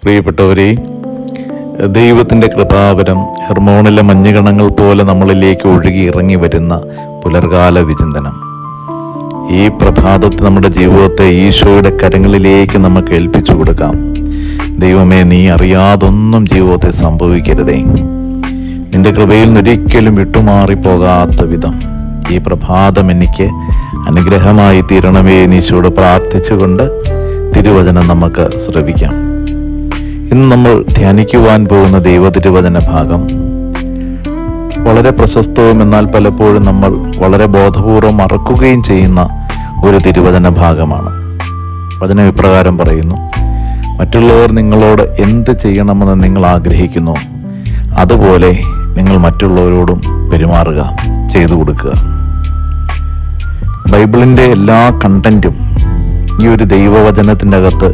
പ്രിയപ്പെട്ടവരെ, ദൈവത്തിൻ്റെ കൃപാവരം ഹെർമോണിലെ മഞ്ഞുകണങ്ങൾ പോലെ നമ്മളിലേക്ക് ഒഴുകി ഇറങ്ങി വരുന്ന പുലർകാല വിചിന്തനം. ഈ പ്രഭാതത്തിൽ നമ്മുടെ ജീവിതത്തെ ഈശോയുടെ കരങ്ങളിലേക്ക് നമുക്ക് ഏൽപ്പിച്ചു കൊടുക്കാം. ദൈവമേ, നീ അറിയാതൊന്നും ജീവിതത്തെ സംഭവിക്കരുതേ. നിന്റെ കൃപയിൽ നിന്നൊരിക്കലും വിട്ടുമാറിപ്പോകാത്ത വിധം ഈ പ്രഭാതം എനിക്ക് അനുഗ്രഹമായി തീരണമേ എന്ന് ഈശോയോട് പ്രാർത്ഥിച്ചുകൊണ്ട് തിരുവചനം നമുക്ക് ശ്രവിക്കാം. ഇന്ന് നമ്മൾ ധ്യാനിക്കുവാൻ പോകുന്ന ദൈവതിരുവചന ഭാഗം വളരെ പ്രശസ്തവും എന്നാൽ പലപ്പോഴും നമ്മൾ വളരെ ബോധപൂർവം മറക്കുകയും ചെയ്യുന്ന ഒരു തിരുവചന ഭാഗമാണ്. വചനം ഇപ്രകാരം പറയുന്നു: മറ്റുള്ളവർ നിങ്ങളോട് എന്ത് ചെയ്യണമെന്ന് നിങ്ങൾ ആഗ്രഹിക്കുന്നു, അതുപോലെ നിങ്ങൾ മറ്റുള്ളവരോടും പെരുമാറുക, ചെയ്തു കൊടുക്കുക. ബൈബിളിൻ്റെ എല്ലാ കണ്ടന്റും ഈ ഒരു ദൈവവചനത്തിൻ്റെ അകത്ത്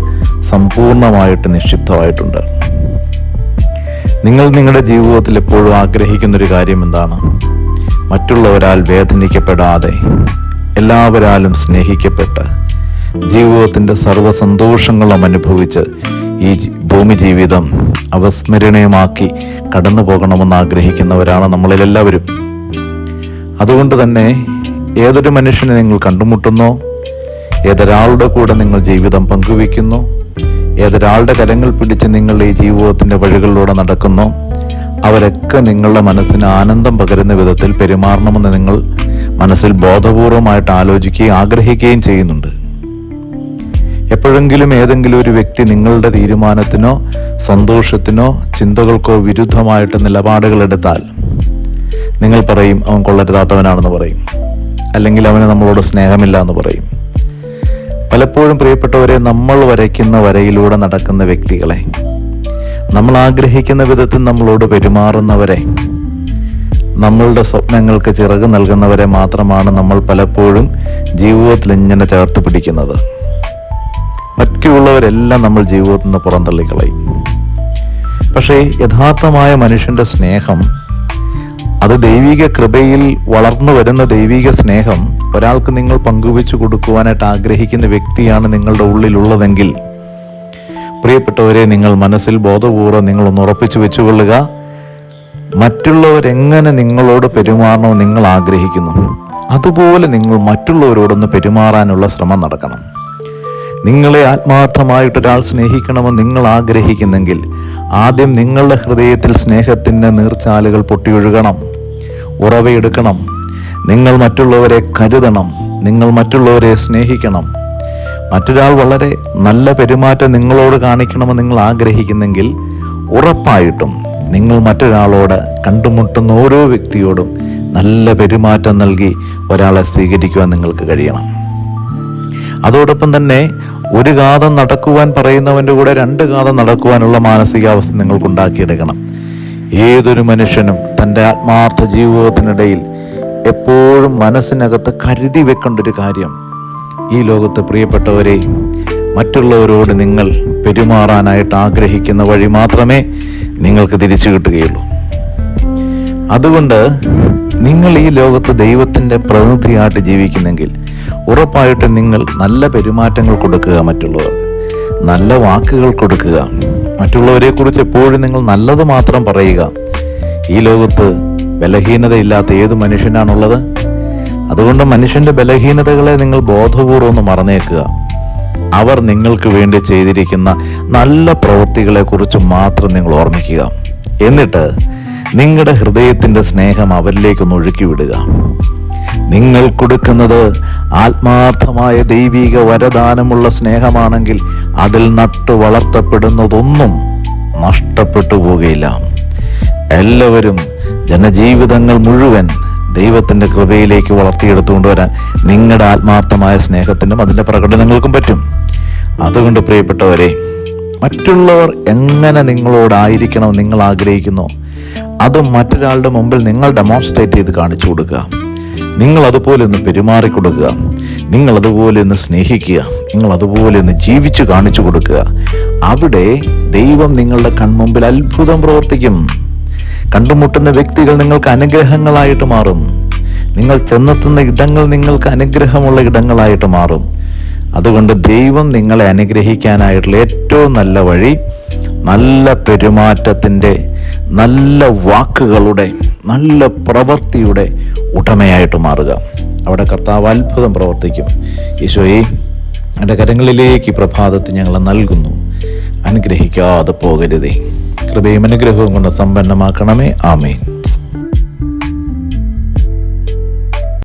സമ്പൂർണമായിട്ട് നിക്ഷിപ്തമായിട്ടുണ്ട്. നിങ്ങൾ നിങ്ങളുടെ ജീവിതത്തിൽ എപ്പോഴും ആഗ്രഹിക്കുന്നൊരു കാര്യം എന്താണ്? മറ്റുള്ളവരാൽ വേദനിക്കപ്പെടാതെ എല്ലാവരാലും സ്നേഹിക്കപ്പെട്ട് ജീവിതത്തിൻ്റെ സർവ്വസന്തോഷങ്ങളും അനുഭവിച്ച് ഈ ഭൂമി ജീവിതം അവസ്മരണീയമാക്കി കടന്നു പോകണമെന്ന് ആഗ്രഹിക്കുന്നവരാണ് നമ്മളിലെല്ലാവരും. അതുകൊണ്ട് തന്നെ ഏതൊരു മനുഷ്യനെ നിങ്ങൾ കണ്ടുമുട്ടുന്നോ, ഏതൊരാളുടെ കൂടെ നിങ്ങൾ ജീവിതം പങ്കുവയ്ക്കുന്നു, ഏതൊരാളുടെ കരങ്ങൾ പിടിച്ച് നിങ്ങൾ ഈ ജീവിതത്തിൻ്റെ വഴികളിലൂടെ നടക്കുന്നു, അവരൊക്കെ നിങ്ങളുടെ മനസ്സിന് ആനന്ദം പകരുന്ന വിധത്തിൽ പെരുമാറണമെന്ന് നിങ്ങൾ മനസ്സിൽ ബോധപൂർവമായിട്ട് ആലോചിക്കുകയും ആഗ്രഹിക്കുകയും ചെയ്യുന്നുണ്ട്. എപ്പോഴെങ്കിലും ഏതെങ്കിലും ഒരു വ്യക്തി നിങ്ങളുടെ തീരുമാനത്തിനോ സന്തോഷത്തിനോ ചിന്തകൾക്കോ വിരുദ്ധമായിട്ട് നിലപാടുകൾ എടുത്താൽ നിങ്ങൾ പറയും, അവൻ കൊള്ളരുതാത്തവനാണെന്ന് പറയും, അല്ലെങ്കിൽ അവന് നമ്മളോട് സ്നേഹമില്ല എന്ന് പറയും. പലപ്പോഴും പ്രിയപ്പെട്ടവരെ, നമ്മൾ വരയ്ക്കുന്ന വരയിലൂടെ നടക്കുന്ന വ്യക്തികളെ, നമ്മൾ ആഗ്രഹിക്കുന്ന വിധത്തിൽ നമ്മളോട് പെരുമാറുന്നവരെ, നമ്മളുടെ സ്വപ്നങ്ങൾക്ക് ചിറക് നൽകുന്നവരെ മാത്രമാണ് നമ്മൾ പലപ്പോഴും ജീവിതത്തിൽ ഇങ്ങനെ ചേർത്ത് പിടിക്കുന്നത്. ബാക്കിയുള്ളവരെല്ലാം നമ്മൾ ജീവിതത്തിൽ നിന്ന് പുറന്തള്ളിക്കളയും. പക്ഷേ യഥാർത്ഥമായ മനുഷ്യൻ്റെ സ്നേഹം, അത് ദൈവിക കൃപയിൽ വളർന്നു വരുന്ന ദൈവിക സ്നേഹം ഒരാൾക്ക് നിങ്ങൾ പങ്കുവെച്ചു കൊടുക്കുവാനായിട്ട് ആഗ്രഹിക്കുന്ന വ്യക്തിയാണ് നിങ്ങളുടെ ഉള്ളിലുള്ളതെങ്കിൽ, പ്രിയപ്പെട്ടവരെ, നിങ്ങൾ മനസ്സിൽ ബോധപൂർവ്വം നിങ്ങളൊന്ന് ഉറപ്പിച്ചു വെച്ചുകൊള്ളുക. മറ്റുള്ളവരെങ്ങനെ നിങ്ങളോട് പെരുമാറണമെന്ന് നിങ്ങൾ ആഗ്രഹിക്കുന്നു, അതുപോലെ നിങ്ങൾ മറ്റുള്ളവരോടൊന്ന് പെരുമാറാനുള്ള ശ്രമം നടക്കണം. നിങ്ങളെ ആത്മാർത്ഥമായിട്ടൊരാൾ സ്നേഹിക്കണമെന്ന് നിങ്ങൾ ആഗ്രഹിക്കുന്നെങ്കിൽ ആദ്യം നിങ്ങളുടെ ഹൃദയത്തിൽ സ്നേഹത്തിൻ്റെ നീർച്ചാലുകൾ പൊട്ടിയൊഴുകണം, ഉറവയെടുക്കണം. നിങ്ങൾ മറ്റുള്ളവരെ കരുതണം, നിങ്ങൾ മറ്റുള്ളവരെ സ്നേഹിക്കണം. മറ്റൊരാൾ വളരെ നല്ല പെരുമാറ്റം നിങ്ങളോട് കാണിക്കണമെന്ന് നിങ്ങൾ ആഗ്രഹിക്കുന്നെങ്കിൽ ഉറപ്പായിട്ടും നിങ്ങൾ മറ്റൊരാളോട് കണ്ടുമുട്ടുന്ന ഓരോ വ്യക്തിയോടും നല്ല പെരുമാറ്റം നൽകി ഒരാളെ സ്വീകരിക്കുവാൻ നിങ്ങൾക്ക് കഴിയണം. അതോടൊപ്പം തന്നെ ഒരു കാതം നടക്കുവാൻ പറയുന്നവൻ്റെ കൂടെ രണ്ട് കാതം നടക്കുവാനുള്ള മാനസികാവസ്ഥ നിങ്ങൾക്കുണ്ടാക്കിയെടുക്കണം. ഏതൊരു മനുഷ്യനും തൻ്റെ ആത്മാർത്ഥ ജീവിതത്തിനിടയിൽ എപ്പോഴും മനസ്സിനകത്ത് കരുതി വെക്കേണ്ട ഒരു കാര്യം, ഈ ലോകത്ത് പ്രിയപ്പെട്ടവരെ, മറ്റുള്ളവരോട് നിങ്ങൾ പെരുമാറാനായിട്ട് ആഗ്രഹിക്കുന്ന വഴി മാത്രമേ നിങ്ങൾക്ക് തിരിച്ചു കിട്ടുകയുള്ളൂ. അതുകൊണ്ട് നിങ്ങൾ ഈ ലോകത്ത് ദൈവത്തിൻ്റെ പ്രതിനിധിയായിട്ട് ജീവിക്കുന്നെങ്കിൽ ഉറപ്പായിട്ടും നിങ്ങൾ നല്ല പെരുമാറ്റങ്ങൾ കൊടുക്കുക, മറ്റുള്ളവർക്ക് നല്ല വാക്കുകൾ കൊടുക്കുക, മറ്റുള്ളവരെക്കുറിച്ച് എപ്പോഴും നിങ്ങൾ നല്ലത് മാത്രം പറയുക. ഈ ലോകത്ത് ബലഹീനതയില്ലാത്ത ഏത് മനുഷ്യനാണുള്ളത്? അതുകൊണ്ട് മനുഷ്യൻ്റെ ബലഹീനതകളെ നിങ്ങൾ ബോധപൂർവ്വം ഒന്ന് മറന്നേക്കുക. അവർ നിങ്ങൾക്ക് വേണ്ടി ചെയ്തിരിക്കുന്ന നല്ല പ്രവൃത്തികളെക്കുറിച്ച് മാത്രം നിങ്ങൾ ഓർമ്മിക്കുക. എന്നിട്ട് നിങ്ങളുടെ ഹൃദയത്തിൻ്റെ സ്നേഹം അവരിലേക്കൊന്ന് ഒഴുക്കി വിടുക. നിങ്ങൾ കൊടുക്കുന്നത് ആത്മാർത്ഥമായ ദൈവിക വരദാനമുള്ള സ്നേഹമാണെങ്കിൽ അതിൽ നട്ടു വളർത്തപ്പെടുന്നതൊന്നും നഷ്ടപ്പെട്ടു പോകുകയില്ല. എല്ലാവരും ജനജീവിതങ്ങൾ മുഴുവൻ ദൈവത്തിൻ്റെ കൃപയിലേക്ക് വളർത്തിയെടുത്തുകൊണ്ടുവരാൻ നിങ്ങളുടെ ആത്മാർത്ഥമായ സ്നേഹത്തിനും അതിൻ്റെ പ്രകടനങ്ങൾക്കും പറ്റും. അതുകൊണ്ട് പ്രിയപ്പെട്ടവരെ, മറ്റുള്ളവർ എങ്ങനെ നിങ്ങളോടായിരിക്കണം നിങ്ങൾ ആഗ്രഹിക്കുന്നു, അത് മറ്റൊരാളുടെ മുമ്പിൽ നിങ്ങൾ ഡെമോൺസ്ട്രേറ്റ് ചെയ്ത് കാണിച്ചു കൊടുക്കുക. നിങ്ങൾ അതുപോലെ ഒന്ന് പെരുമാറിക്കൊടുക്കുക, നിങ്ങൾ അതുപോലെ ഒന്ന് സ്നേഹിക്കുക, നിങ്ങൾ അതുപോലെ ഒന്ന് ജീവിച്ചു കാണിച്ചു കൊടുക്കുക. അവിടെ ദൈവം നിങ്ങളുടെ കൺമുമ്പിൽ അത്ഭുതം പ്രവർത്തിക്കും. കണ്ടുമുട്ടുന്ന വ്യക്തികൾ നിങ്ങൾക്ക് അനുഗ്രഹങ്ങളായിട്ട് മാറും. നിങ്ങൾ ചെന്നെത്തുന്ന ഇടങ്ങൾ നിങ്ങൾക്ക് അനുഗ്രഹമുള്ള ഇടങ്ങളായിട്ട് മാറും. അതുകൊണ്ട് ദൈവം നിങ്ങളെ അനുഗ്രഹിക്കാനായിട്ടുള്ള ഏറ്റവും നല്ല വഴി നല്ല പെരുമാറ്റത്തിൻ്റെ, നല്ല വാക്കുകളുടെ, നല്ല പ്രവൃത്തിയുടെ ഉടമയായിട്ട് മാറുക. അവിടെ കർത്താവ് അത്ഭുതം പ്രവർത്തിക്കും. ഈശോയെ, എൻ്റെ കരങ്ങളിലേക്ക് പ്രഭാതത്തിൽ ഞങ്ങളെ നൽകുന്നു, അനുഗ്രഹിക്കാതെ പോകരുതേ. കൃപയും അനുഗ്രഹവും കൊണ്ട് സമ്പന്നമാക്കണമേ. ആമേൻ.